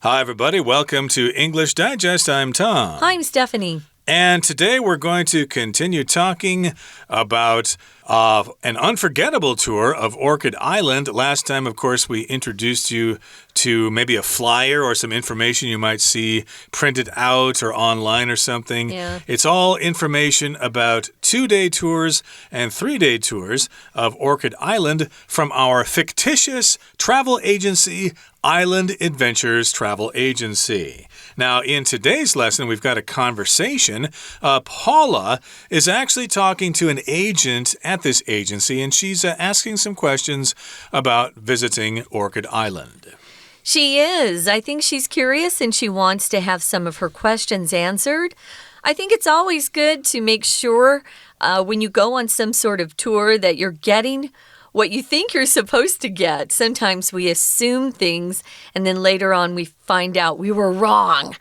Hi, everybody. Welcome to English Digest. I'm Tom. Hi, I'm Stephanie. And today we're going to continue talking about an unforgettable tour of Orchid Island. Last time, of course, we introduced you to maybe a flyer or some information you might see printed out or online or something. Yeah. It's all information about 2-day tours and 3-day tours of Orchid Island from our fictitious travel agency, Island Adventures Travel Agency. Now, in today's lesson, we've got a conversation. Paula is actually talking to an agent at this agency, and she's asking some questions about visiting Orchid Island. She is. I think she's curious and she wants to have some of her questions answered. I think it's always good to make sure when you go on some sort of tour that you're getting what you think you're supposed to get. Sometimes we assume things and then later on we find out we were wrong.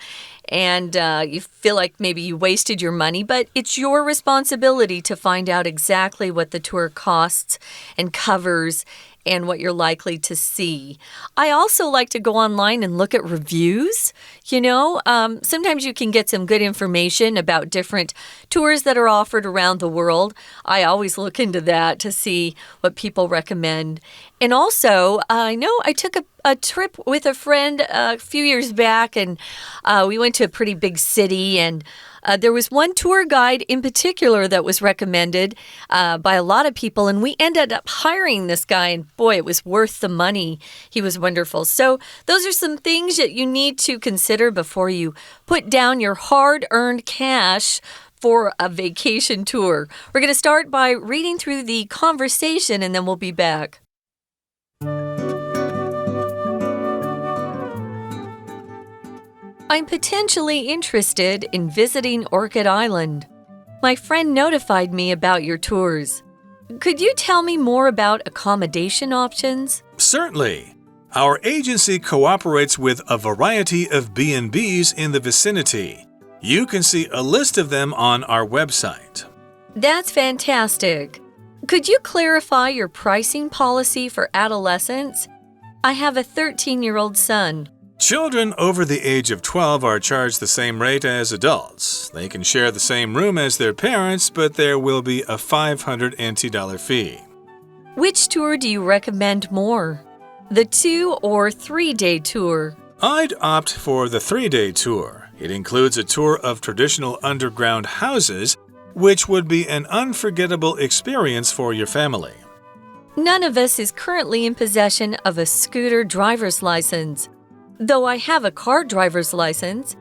And you feel like maybe you wasted your money, but it's your responsibility to find out exactly what the tour costs and covers and what you're likely to see. I also like to go online and look at reviews. Sometimes you can get some good information about different tours that are offered around the world. I always look into that to see what people recommend. And also, I know I took a trip with a friend a few years back, and we went to a pretty big city, and there was one tour guide in particular that was recommended by a lot of people, and we ended up hiring this guy, and boy, it was worth the money. He was wonderful. So those are some things that you need to consider before you put down your hard-earned cash for a vacation tour. We're going to start by reading through the conversation, and then we'll be back. I'm potentially interested in visiting Orchid Island. My friend notified me about your tours. Could you tell me more about accommodation options? Certainly. Our agency cooperates with a variety of B&Bs in the vicinity. You can see a list of them on our website. That's fantastic. Could you clarify your pricing policy for adolescents? I have a 13-year-old son. Children over the age of 12 are charged the same rate as adults. They can share the same room as their parents, but there will be a $500 NT fee. Which tour do you recommend more? The 2- or 3-day tour? I'd opt for the 3-day tour. It includes a tour of traditional underground houses, which would be an unforgettable experience for your family. None of us is currently in possession of a scooter driver's license. Though I have a car driver's license,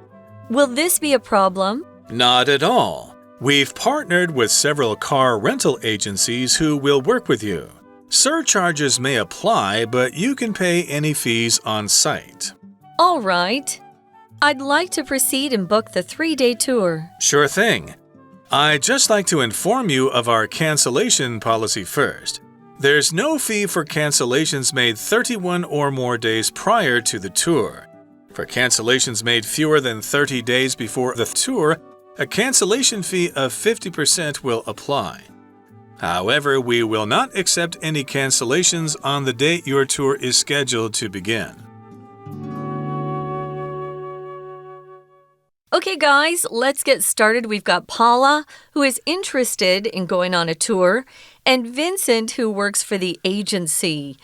will this be a problem? Not at all. We've partnered with several car rental agencies who will work with you. Surcharges may apply, but you can pay any fees on site. All right. I'd like to proceed and book the 3-day tour. Sure thing. I'd just like to inform you of our cancellation policy first. There's no fee for cancellations made 31 or more days prior to the tour. For cancellations made fewer than 30 days before the tour, a cancellation fee of 50% will apply. However, we will not accept any cancellations on the date your tour is scheduled to begin. Okay, guys, let's get started. We've got Paula, who is interested in going on a tour, and Vincent, who works for the agency.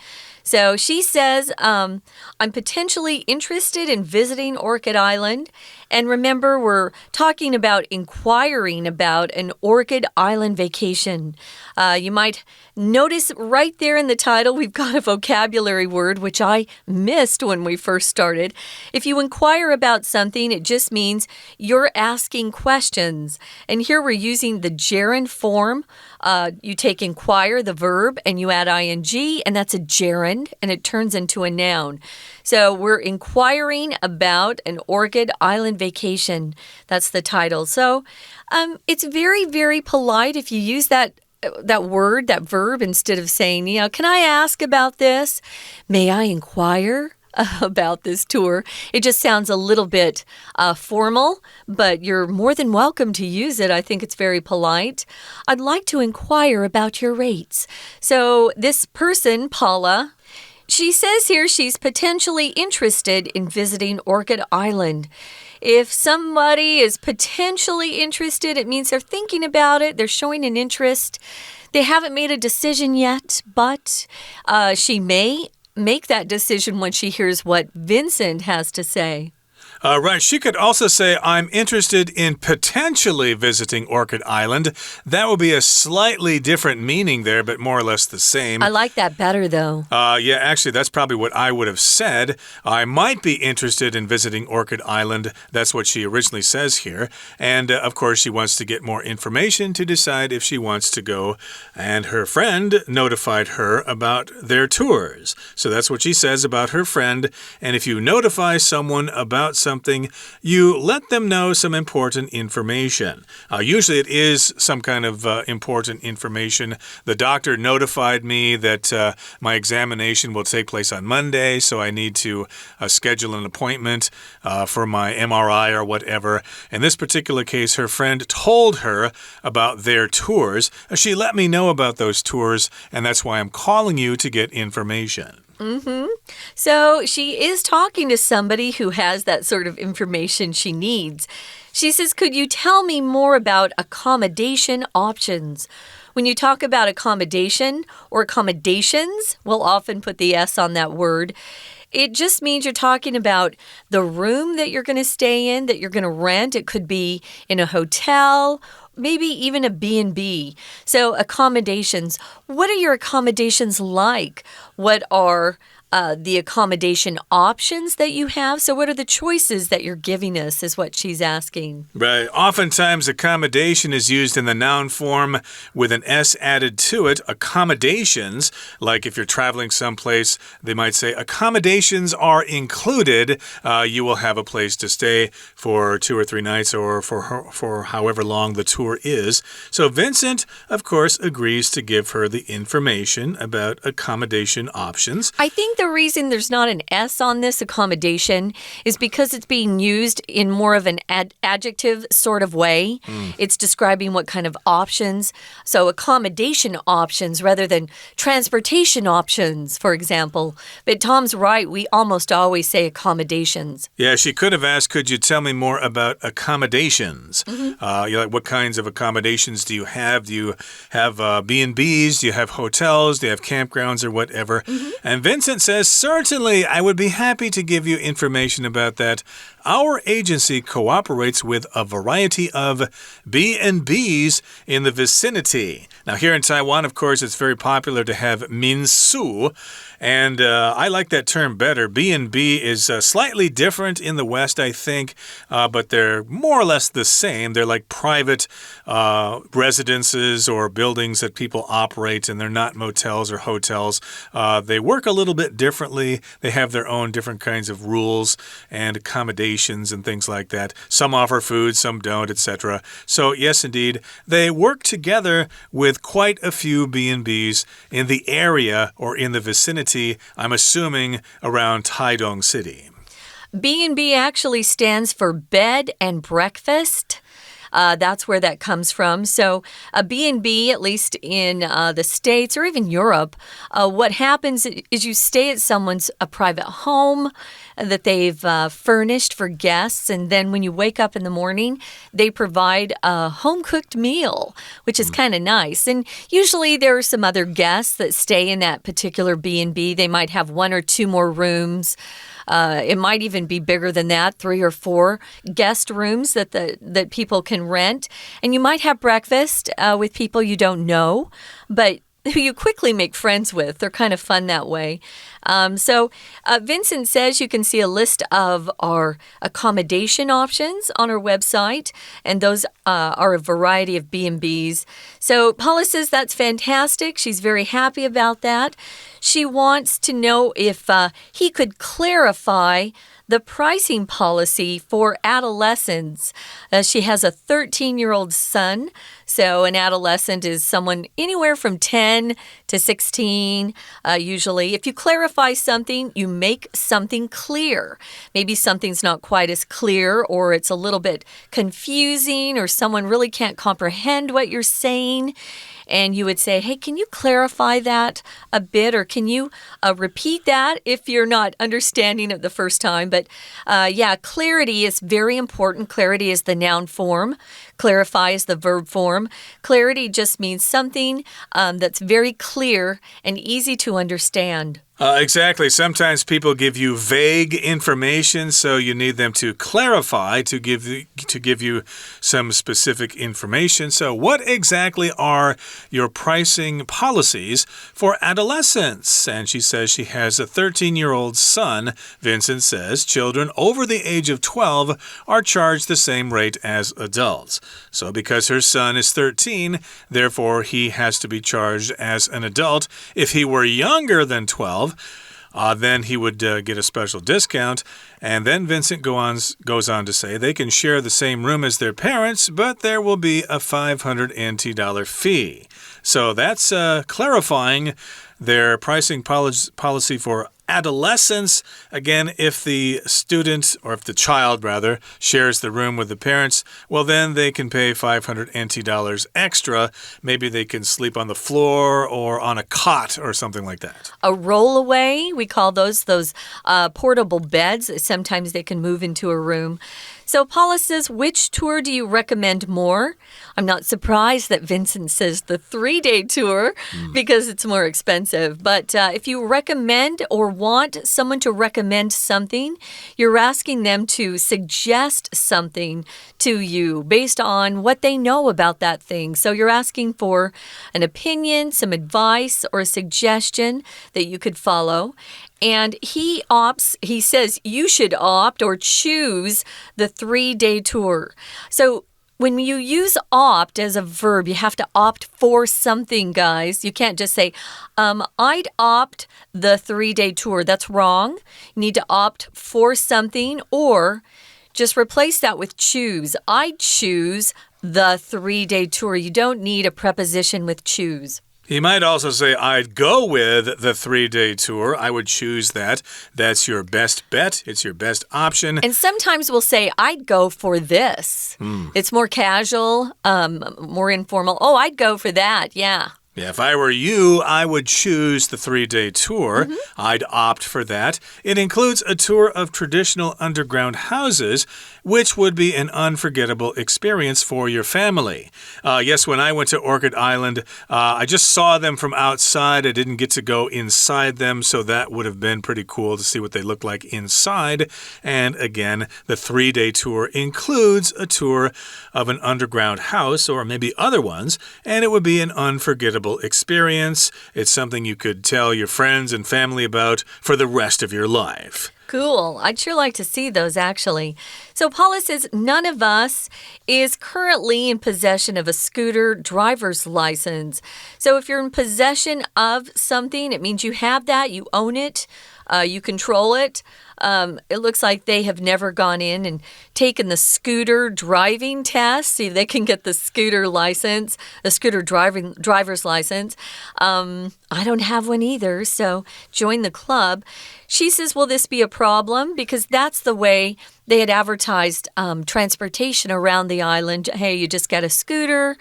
So she says, I'm potentially interested in visiting Orchid Island. And remember, we're talking about inquiring about an Orchid Island vacation. You might notice right there in the title, we've got a vocabulary word, which I missed when we first started. If you inquire about something, it just means you're asking questions. And here we're using the gerund form. You take inquire, the verb, and you add ing, and that's a gerund, and it turns into a noun. So we're inquiring about an Orchid Island vacation. That's the title. So it's very, very polite if you use that word, that verb, instead of saying, can I ask about this? May I inquire about this tour? It just sounds a little bit formal, but you're more than welcome to use it. I think it's very polite. I'd like to inquire about your rates. So this person, Paula, She says here she's potentially interested in visiting Orchid Island. If somebody is potentially interested, it means they're thinking about it, they're showing an interest. They haven't made a decision yet, but she may make that decision when she hears what Vincent has to say. Right. She could also say, I'm interested in potentially visiting Orchid Island. That would be a slightly different meaning there, but more or less the same. I like that better, though. Yeah, actually, that's probably what I would have said. I might be interested in visiting Orchid Island. That's what she originally says here. And, of course, she wants to get more information to decide if she wants to go. And her friend notified her about their tours. So that's what she says about her friend. And if you notify someone about something, you let them know some important information. Usually it is some kind of important information. The doctor notified me that my examination will take place on Monday, so I need to schedule an appointment for my MRI or whatever. In this particular case, her friend told her about their tours. She let me know about those tours, and that's why I'm calling you to get information. So she is talking to somebody who has that sort of information she needs. She says, could you tell me more about accommodation options? When you talk about accommodation or accommodations, we'll often put the S on that word. It just means you're talking about the room that you're going to stay in, that you're going to rent. It could be in a hotel, maybe even a B&B. So accommodations. What are your accommodations like? What are the accommodation options that you have? So what are the choices that you're giving us is what she's asking. Right. Oftentimes accommodation is used in the noun form with an S added to it. Accommodations, like if you're traveling someplace, they might say accommodations are included. You will have a place to stay for 2 or 3 nights or for however long the tour is. So Vincent, of course, agrees to give her the information about accommodation options. I think the reason there's not an S on this accommodation is because it's being used in more of an adjective sort of way. It's describing what kind of options. So accommodation options rather than transportation options, for example. But Tom's right. We almost always say accommodations. Yeah, she could have asked, could you tell me more about accommodations? What kinds of accommodations do you have? Do you have B&Bs? Do you have hotels? Do you have campgrounds or whatever? And Vincent says, certainly, I would be happy to give you information about that. Our agency cooperates with a variety of B&Bs in the vicinity. Now, here in Taiwan, of course, it's very popular to have minsu, and I like that term better. B&B is slightly different in the West, I think, but they're more or less the same. They're like private residences or buildings that people operate, and they're not motels or hotels. They work a little bit differently. They have their own different kinds of rules and accommodations and things like that. Some offer food, some don't, etc. So, yes, indeed, they work together with quite a few B&Bs in the area or in the vicinity, I'm assuming around Taidong City. B&B actually stands for bed and breakfast. That's where that comes from. So a B&B, at least in the States or even Europe, what happens is you stay at someone's a private home that they've furnished for guests, and then when you wake up in the morning, they provide a home-cooked meal, which is kind of nice. And usually there are some other guests that stay in that particular B&B. They might have 1 or 2 more rooms. It might even be bigger than that, 3 or 4 guest rooms that people can rent. And you might have breakfast with people you don't know, but who you quickly make friends with. They're kind of fun that way. So Vincent says you can see a list of our accommodation options on our website, and those are a variety of B&Bs. So Paula says that's fantastic. She's very happy about that. She wants to know if he could clarify the pricing policy for adolescents. She has a 13-year-old son, so an adolescent is someone anywhere from 10 to 16, usually. If you clarify something, you make something clear. Maybe something's not quite as clear, or it's a little bit confusing, or someone really can't comprehend what you're saying. and you would say, hey, can you clarify that a bit, or can you repeat that if you're not understanding it the first time? But yeah, clarity is very important. Clarity is the noun form. Clarify is the verb form. Clarity just means something that's very clear and easy to understand. Exactly. Sometimes people give you vague information, so you need them to clarify to give you some specific information. So what exactly are your pricing policies for adolescents? And she says she has a 13-year-old son. Vincent says children over the age of 12 are charged the same rate as adults. So because her son is 13, therefore he has to be charged as an adult. If he were younger than 12, then he would get a special discount. And then Vincent goes on to say they can share the same room as their parents, but there will be a $500 NT fee. So that's clarifying their pricing policy for adolescents. Again, if the student, or if the child rather, shares the room with the parents, well then they can pay $500 NT extra. Maybe they can sleep on the floor or on a cot or something like that. A rollaway, we call those portable beds. Sometimes they can move into a room. So Paula says, which tour do you recommend more? I'm not surprised that Vincent says the 3-day tour because it's more expensive. But if you recommend or want someone to recommend something, you're asking them to suggest something to you based on what they know about that thing. So you're asking for an opinion, some advice, or a suggestion that you could follow. And he says you should opt or choose the 3-day tour. So when you use opt as a verb, you have to opt for something, guys. You can't just say, I'd opt the 3-day tour. That's wrong. You need to opt for something, or just replace that with choose. I'd choose the 3-day tour. You don't need a preposition with choose. He might also say, I'd go with the 3-day tour. I would choose that. That's your best bet. It's your best option. And sometimes we'll say, I'd go for this. It's more casual, more informal. Oh, I'd go for that. Yeah. Yeah, if I were you, I would choose the 3-day tour. I'd opt for that. It includes a tour of traditional underground houses, which would be an unforgettable experience for your family. Yes, when I went to Orchid Island, I just saw them from outside. I didn't get to go inside them, so that would have been pretty cool to see what they look like inside. And again, the 3-day tour includes a tour of an underground house, or maybe other ones, and it would be an unforgettable experience. It's something you could tell your friends and family about for the rest of your life. Cool. I'd sure like to see those, actually. So Paula says none of us is currently in possession of a scooter driver's license. So if you're in possession of something, it means you have that, you own it, you control it. It looks like they have never gone in and taken the scooter driving test. See, they can get the scooter license, the scooter driver's license. I don't have one either, so join the club. She says, will this be a problem? Because that's the way they had advertised transportation around the island. Hey, you just get a scooter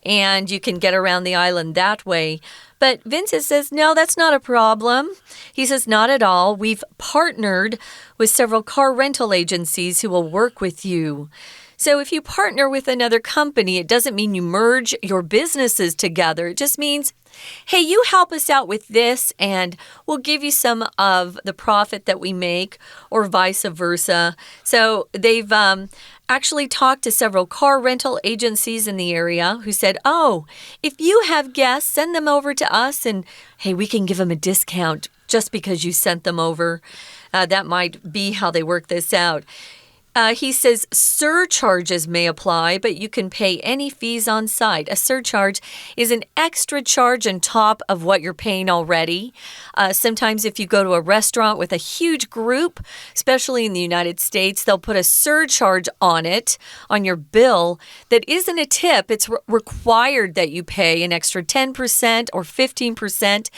and you can get around the island that way. But Vincent says, no, that's not a problem. He says, not at all. We've partnered with several car rental agencies who will work with you. So if you partner with another company, it doesn't mean you merge your businesses together. It just means, hey, you help us out with this and we'll give you some of the profit that we make, or vice versa. So they've actually talked to several car rental agencies in the area who said, oh, if you have guests, send them over to us and, hey, we can give them a discount just because you sent them over. That might be how they work this out. He says surcharges may apply, but you can pay any fees on site. A surcharge is an extra charge on top of what you're paying already. Sometimes if you go to a restaurant with a huge group, especially in the United States, they'll put a surcharge on it, on your bill, that isn't a tip. It's required that you pay an extra 10% or 15%.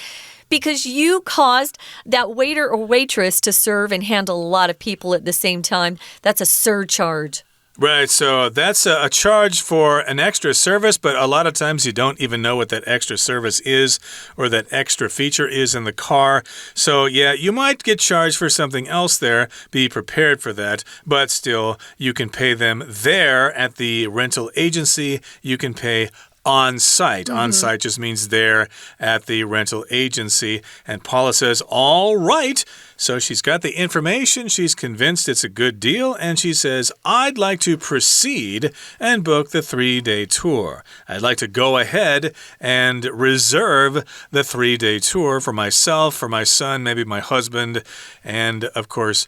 Because you caused that waiter or waitress to serve and handle a lot of people at the same time. That's a surcharge. Right, so that's a charge for an extra service, but a lot of times you don't even know what that extra service is or that extra feature is in the car. So, yeah, you might get charged for something else there. Be prepared for that, but still, you can pay them there at the rental agency. You can pay on-site. On-site just means there at the rental agency. And Paula says, all right. So she's got the information. She's convinced it's a good deal. And she says, I'd like to proceed and book the 3-day tour. I'd like to go ahead and reserve the 3-day tour for myself, for my son, maybe my husband. And, of course,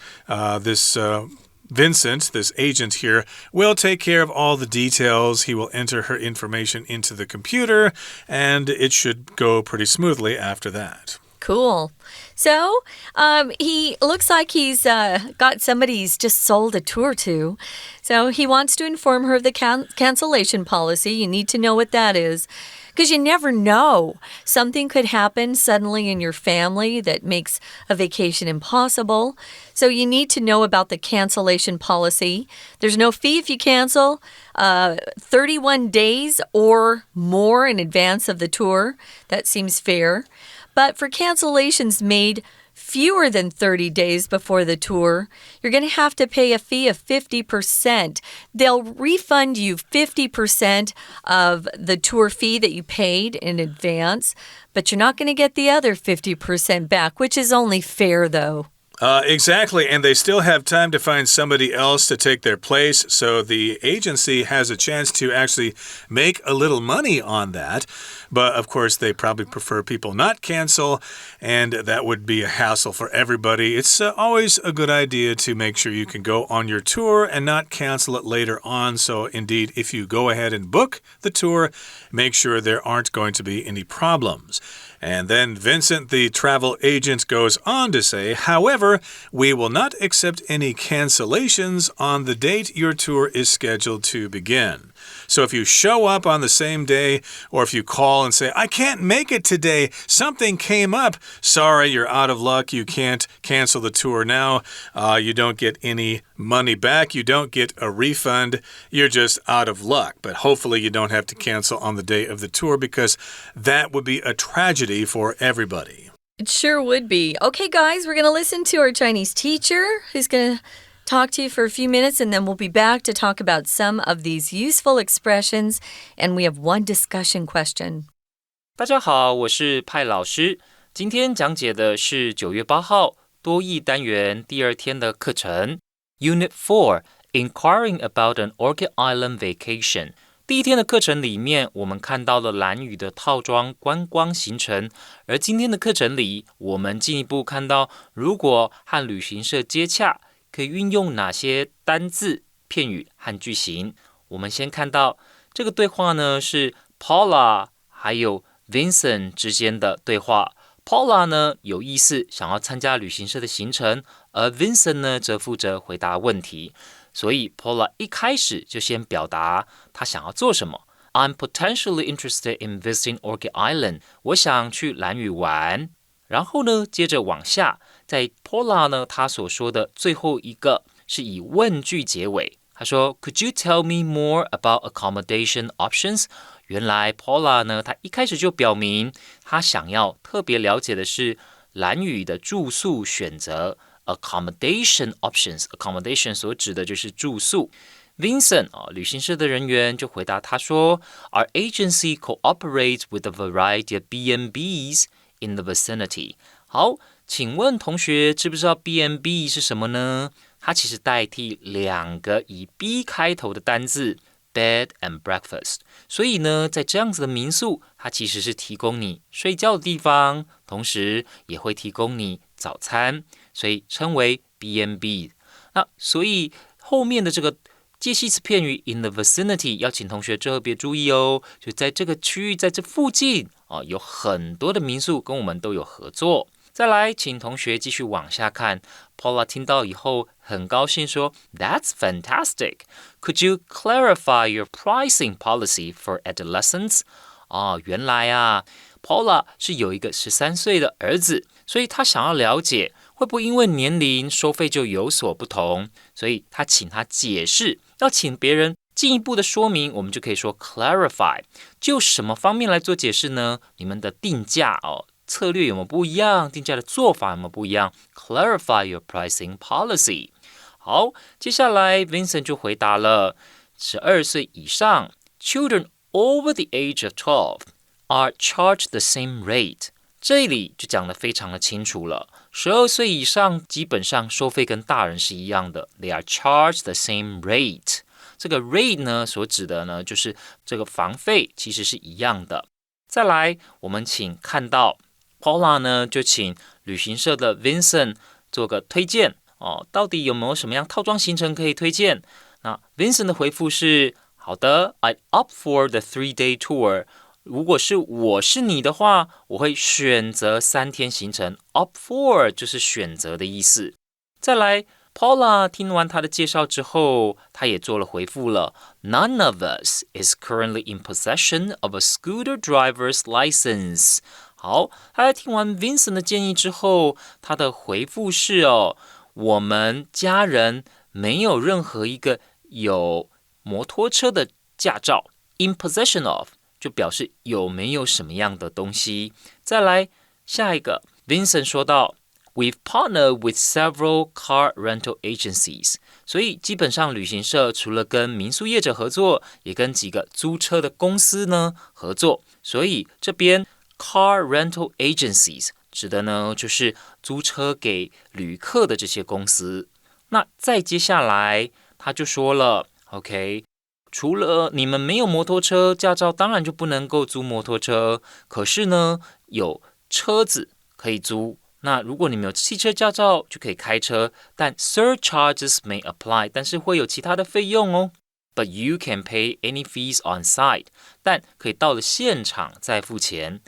this Vincent, this agent here, will take care of all the details. He will enter her information into the computer, and it should go pretty smoothly after that. Cool. So, he looks like he's got somebody he's just sold a tour to. So, he wants to inform her of the cancellation policy. You need to know what that is. Because you never know. Something could happen suddenly in your family that makes a vacation impossible. So you need to know about the cancellation policy. There's no fee if you cancel 31 days or more in advance of the tour. That seems fair. But for cancellations made fewer than 30 days before the tour, you're going to have to pay a fee of 50%. They'll refund you 50% of the tour fee that you paid in advance, but you're not going to get the other 50% back, which is only fair, though. Exactly, and they still have time to find somebody else to take their place, so the agency has a chance to actually make a little money on that. But, of course, they probably prefer people not cancel, and that would be a hassle for everybody. It's always a good idea to make sure you can go on your tour and not cancel it later on. So, indeed, if you go ahead and book the tour, make sure there aren't going to be any problems. And then Vincent, the travel agent, goes on to say, however, we will not accept any cancellations on the date your tour is scheduled to begin. So if you show up on the same day, or if you call and say, I can't make it today, something came up. Sorry, you're out of luck. You can't cancel the tour now. You don't get any money back. You don't get a refund. You're just out of luck. But hopefully you don't have to cancel on the day of the tour because that would be a tragedy for everybody. It sure would be. Okay, guys, we're going to listen to our Chinese teacher who's going to talk to you for a few minutes, and then we'll be back to talk about some of these useful expressions, and we have one discussion question. 大家好，我是派老师。今天讲解的是9月8号多益单元第2天的课程 Unit4 Inquiring about an Orchid Island Vacation。第1天的课程里面，我们看到了兰屿的套装观光行程，而今天的课程里，我们进一步看到，如果和旅行社接洽，可以运用哪些单字、片语和句型？我们先看到这个对话呢，是 Paula 还有 Vincent 之间的对话。Paula 呢有意思想要参加旅行社的行程，而 Vincent 呢则负责回答问题。所以 Paula 一开始就先表达他想要做什么。I'm potentially interested in visiting Orchid Island. 我想去兰屿玩。然后呢，接着往下，在 Paula 呢，她所说的最后一个是以问句结尾。她说 Could you tell me more about accommodation options? 原来 Paula 呢，她一开始就表明她想要特别了解的是兰屿的住宿选择 accommodation options. Accommodation 所指的就是住宿。Vincent 旅行社的人员就回答他说 Our agency cooperates with a variety of B&Bs in the vicinity. 好，请问同学知不知道 B&B 是什么呢？它其实代替2个以 B 开头的单字 bed and breakfast。所以呢，在这样子的民宿，它其实是提供你睡觉的地方，同时也会提供你早餐，所以称为 B&B。那所以后面的这个介系词片语 in the vicinity 要请同学特别注意哦，就在这个区域，在这附近有很多的民宿跟我们都有合作。再来，请同学继续往下看。Paula 听到以后很高兴说 That's fantastic. Could you clarify your pricing policy for adolescents? 原来Paula 是有一个13岁的儿子，所以他想要了解会不会因为年龄收费就有所不同？所以他请他解释，要请别人进一步的说明，我们就可以说 clarify。就什么方面来做解释呢？你们的定价策略有没有不一样？定价的做法有没有不一样 ？Clarify your pricing policy。好，接下来 Vincent 就回答了：12岁以上 ，Children over the age of 12 are charged the same rate。这里就讲得非常的清楚了，12岁以上基本上收费跟大人是一样的 ，They are charged the same rate。这个 rate 呢，所指的呢，就是这个房费其实是一样的。再来，我们请看到 Paula 呢，就请旅行社的 Vincent 做个推荐到底有没有什么样套装行程可以推荐？那 Vincent 的回复是：好的 ，I'd opt for the 3-day tour。如果是我是你的话，我会选择3天行程。Opt for 就是选择的意思。再来 ，Paula 听完他的介绍之后，他也做了回复了。None of us is currently in possession of a scooter driver's license。好，他在听完 Vincent 的建议之后，他的回复是我们家人没有任何一个有摩托车的驾照。In possession of。就表示有没有什么样的东西。再来下一个 Vincent 说到 We've partnered with several car rental agencies。 所以基本上旅行社除了跟民宿业者合作，也跟几个租车的公司呢合作。所以这边 car rental agencies 指的呢就是租车给旅客的这些公司。那再接下来他就说了 OK，除了你们没有摩托车驾照，当然就不能够租摩托车。可是呢，有车子可以租。那如果你们有汽车驾照，就可以开车，但 surcharges may apply， 但是会有其他的费用哦。But you can pay any fees on site， 但可以到了现场再付钱。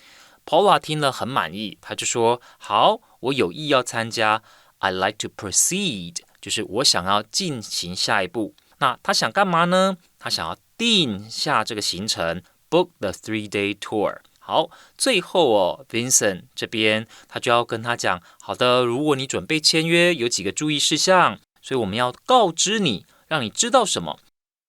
Paula 听了很满意，他就说：好，我有意要参加 ，I like to proceed， 就是我想要进行下一步。那他想干嘛呢？他想要定下这个行程 ，book the 3-day tour。好，最后Vincent 这边他就要跟他讲，好的，如果你准备签约，有几个注意事项，所以我们要告知你，让你知道什么。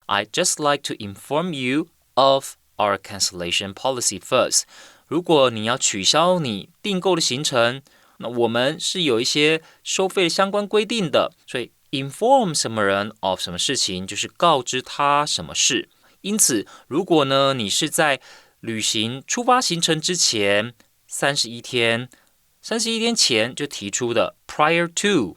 I'd just like to inform you of our cancellation policy first。如果你要取消你订购的行程，那我们是有一些收费相关规定的，所以inform 什么人 of 什么事情，就是告知他什么事。因此，如果呢你是在旅行出发行程之前31天前就提出的 prior to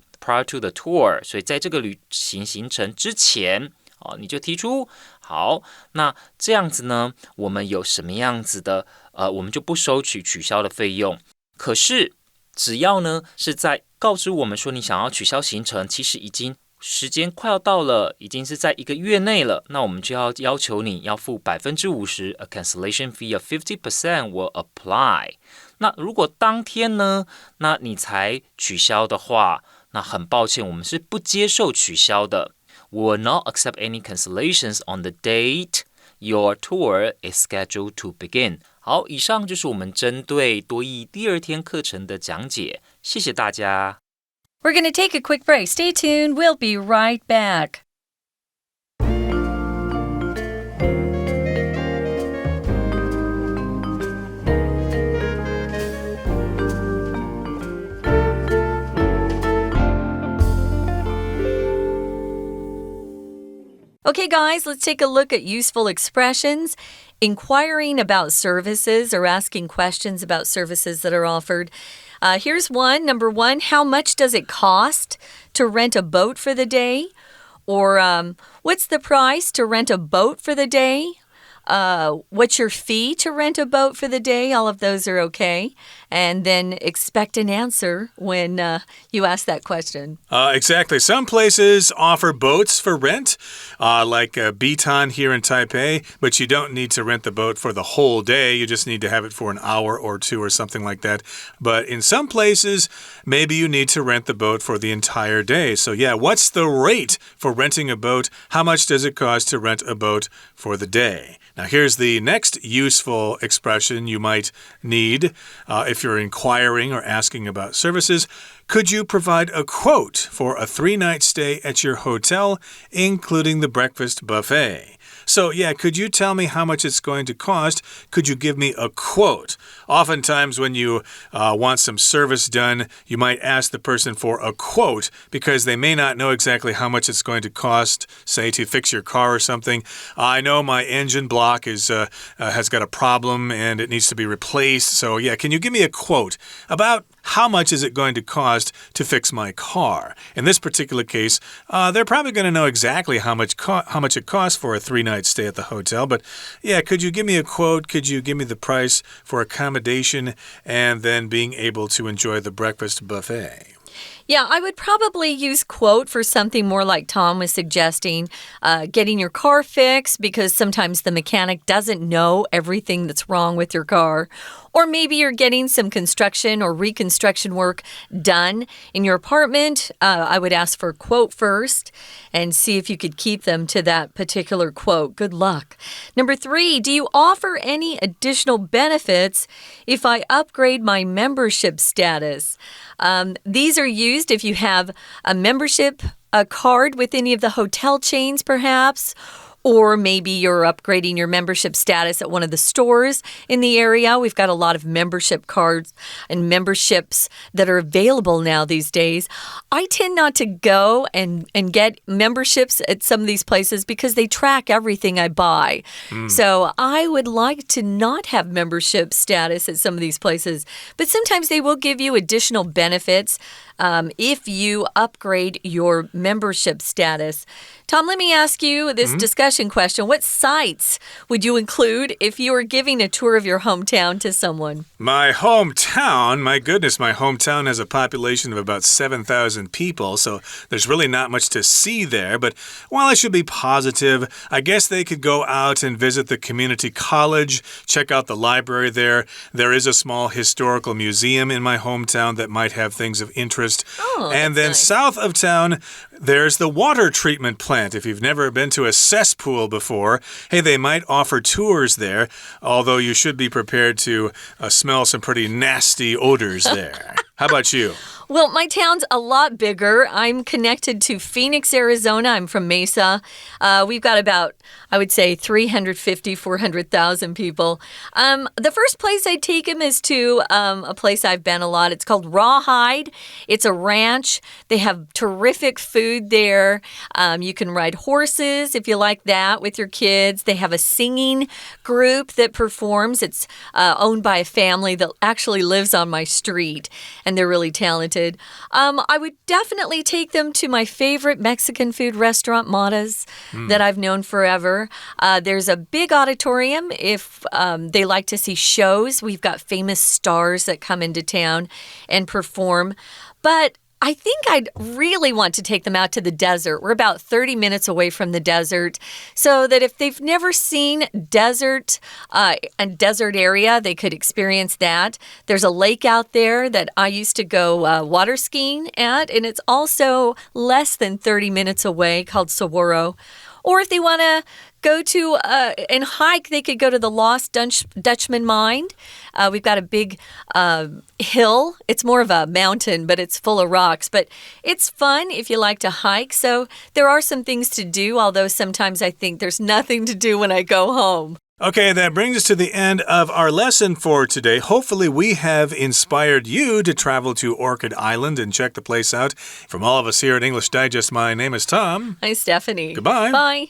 the tour， 所以在这个旅行行程之前你就提出。好，那这样子呢，我们有什么样子的我们就不收取取消的费用。可是只要呢是在告知我们说你想要取消行程，其实已经时间快要到了，已经是在1个月内了，那我们就要求你要付 50%， a cancellation fee of 50% will apply。 那如果当天呢，那你才取消的话，那很抱歉，我们是不接受取消的。We will not accept any cancellations on the date your tour is scheduled to begin。 好，以上就是我们针对多益第2天课程的讲解，谢谢大家。We're going to take a quick break. Stay tuned. We'll be right back. Okay, guys, let's take a look at useful expressions. Inquiring about services or asking questions about services that are offered. Here's one. Number 1, how much does it cost to rent a boat for the day? Or what's the price to rent a boat for the day? What's your fee to rent a boat for the day? All of those are okay. And then expect an answer when you ask that question. Exactly. Some places offer boats for rent, like Bitan here in Taipei, but you don't need to rent the boat for the whole day. You just need to have it for an hour or 2 or something like that. But in some places, maybe you need to rent the boat for the entire day. So yeah, what's the rate for renting a boat? How much does it cost to rent a boat for the day? Now, here's the next useful expression you might need if you're inquiring or asking about services. Could you provide a quote for a 3-night stay at your hotel, including the breakfast buffet? So, yeah, could you tell me how much it's going to cost? Could you give me a quote? Oftentimes, when you want some service done, you might ask the person for a quote because they may not know exactly how much it's going to cost, say, to fix your car or something. I know my engine block has got a problem and it needs to be replaced. So, yeah, can you give me a quote about how much is it going to cost to fix my car? In this particular case, they're probably going to know exactly how much it costs for a 3-night stay at the hotel. But yeah, could you give me a quote? Could you give me the price for accommodation and then being able to enjoy the breakfast buffet? Yeah, I would probably use quote for something more like Tom was suggesting, getting your car fixed because sometimes the mechanic doesn't know everything that's wrong with your car. Or maybe you're getting some construction or reconstruction work done in your apartment. I would ask for a quote first and see if you could keep them to that particular quote. Good luck. Number 3, do you offer any additional benefits if I upgrade my membership status? These are used if you have a membership card with any of the hotel chains, perhaps. Or maybe you're upgrading your membership status at one of the stores in the area. We've got a lot of membership cards and memberships that are available now these days. I tend not to go and get memberships at some of these places because they track everything I buy. So I would like to not have membership status at some of these places. But sometimes they will give you additional benefits if you upgrade your membership status. Tom, let me ask you this discussion question. What sites would you include if you were giving a tour of your hometown to someone? My hometown? My goodness, my hometown has a population of about 7,000 people, so there's really not much to see there. But while I should be positive, I guess they could go out and visit the community college, check out the library there. There is a small historical museum in my hometown that might have things of interest. Oh, and then nice. South of town, there's the water treatment plant. If you've never been to a cesspool before, hey, they might offer tours there, although you should be prepared to smell some pretty nasty odors there. How about you? Well, my town's a lot bigger. I'm connected to Phoenix, Arizona. I'm from Mesa. We've got about, I would say, 350, 400,000 people. The first place I'd take him is to a place I've been a lot. It's called Rawhide. It's a ranch. They have terrific food there. You can ride horses if you like that with your kids. They have a singing group that performs. It's owned by a family that actually lives on my street, and they're really talented. I would definitely take them to my favorite Mexican food restaurant, Mata's, that I've known forever. There's a big auditorium if they like to see shows. We've got famous stars that come into town and perform. But I think I'd really want to take them out to the desert. We're about 30 minutes away from the desert, so that if they've never seen desert, a desert area, they could experience that. There's a lake out there that I used to go water skiing at, and it's also less than 30 minutes away, called Saguaro. Or if they want to go to and hike, they could go to the Lost Dutchman Mine. We've got a big hill. It's more of a mountain, but it's full of rocks. But it's fun if you like to hike. So there are some things to do, although sometimes I think there's nothing to do when I go home. Okay, that brings us to the end of our lesson for today. Hopefully we have inspired you to travel to Orchid Island and check the place out. From all of us here at English Digest, my name is Tom. Hi, Stephanie. Goodbye. Bye.